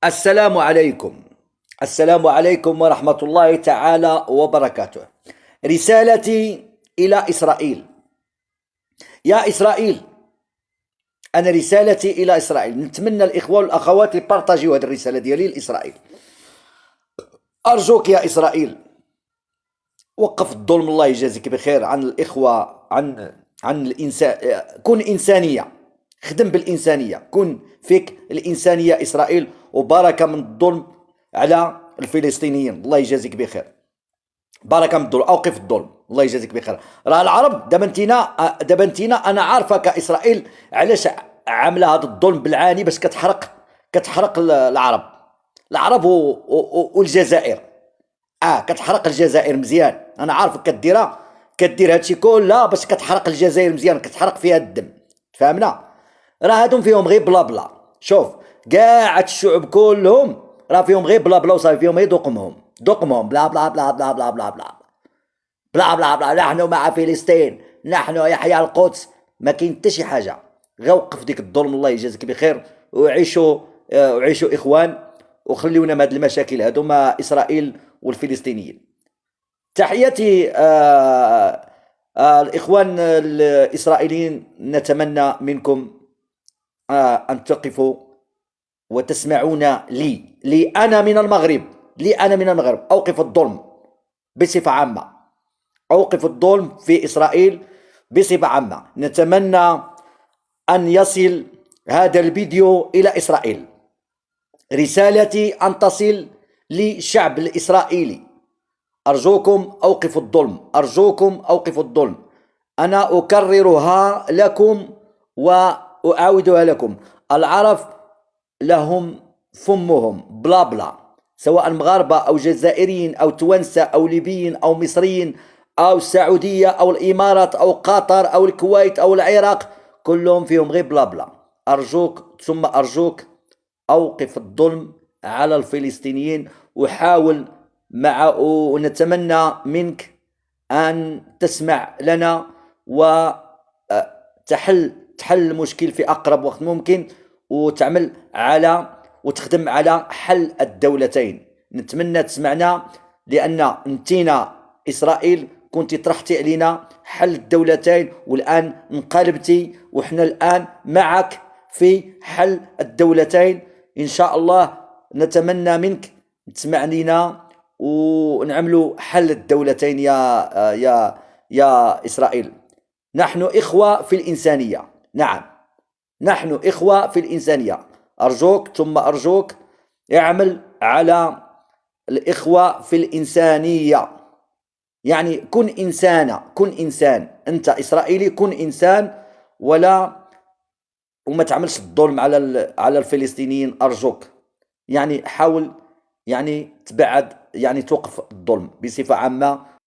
السلام عليكم. السلام عليكم ورحمة الله تعالى وبركاته. رسالتي إلى إسرائيل. يا إسرائيل، أنا رسالتي إلى إسرائيل، نتمنى الإخوة والأخوات يبارطاجيو هذه الرسالة ديالي لإسرائيل. أرجوك يا إسرائيل، وقف الظلم، الله يجازيك بخير، عن الإخوة، عن الإنسان. كن إنسانية، خدم بالإنسانية، كن فيك الإنسانية إسرائيل، وبركة من الظلم على الفلسطينيين. الله يجازيك بخير، بركة من الظلم، أوقف الظلم، الله يجازيك بخير. راه العرب دابا انتينا أنا عارفة كإسرائيل علاش عاملة هذا الظلم بالعاني، باش كتحرق العرب والجزائر. كتحرق الجزائر مزيان، انا عارفك كدير هادشي كله باش كتحرق الجزائر مزيان، كتحرق فيها الدم. فهمنا؟ راه هادم فيهم غير بلا بلا. شوف، كاع هاد الشعوب كلهم راه فيهم غير بلا بلا، وصافي فيهم غير دقمهم بلا بلا بلا بلا بلا بلا بلا بلا بلا بلا. نحن مع فلسطين، نحن يحيى القدس. ما كاين حتى شي حاجه. غير وقف ديك الظلم، الله يجازيك بخير، وعيشوا اخوان، وخليونا من هاد المشاكل هادو مع اسرائيل والفلسطينيين. تحياتي الإخوان الإسرائيليين، نتمنى منكم أن تقفوا وتسمعون لي أنا من المغرب. أوقف الظلم بصفة عامة، أوقف الظلم في إسرائيل بصفة عامة. نتمنى أن يصل هذا الفيديو إلى إسرائيل. رسالتي أن تصل للشعب الإسرائيلي. أرجوكم أوقفوا الظلم، أرجوكم أوقفوا الظلم. أنا أكررها لكم وأعاودها لكم. العرب لهم فمهم بلا بلا، سواء مغاربة أو جزائريين أو توانسة أو ليبيين أو مصريين أو السعودية أو الإمارات أو قطر أو الكويت أو العراق، كلهم فيهم غير بلا بلا. أرجوك ثم أرجوك، أوقف الظلم على الفلسطينيين، وحاول ونتمنى منك أن تسمع لنا وتحل المشكل في أقرب وقت ممكن، وتخدم على حل الدولتين. نتمنى تسمعنا، لأن انتينا إسرائيل كنت طرحتي علينا حل الدولتين، والآن انقلبتي، وحنا الآن معك في حل الدولتين إن شاء الله. نتمنى منك تسمع لنا ونعملوا حل الدولتين يا إسرائيل. نحن إخوة في الإنسانية، نعم، نحن إخوة في الإنسانية. أرجوك ثم أرجوك، اعمل على الإخوة في الإنسانية. يعني كن إنسانة، كن إنسان، أنت إسرائيلي، كن إنسان، وما تعملش الظلم على الفلسطينيين. أرجوك، يعني حاول، يعني تبعد، يعني توقف الظلم بصفة عامة.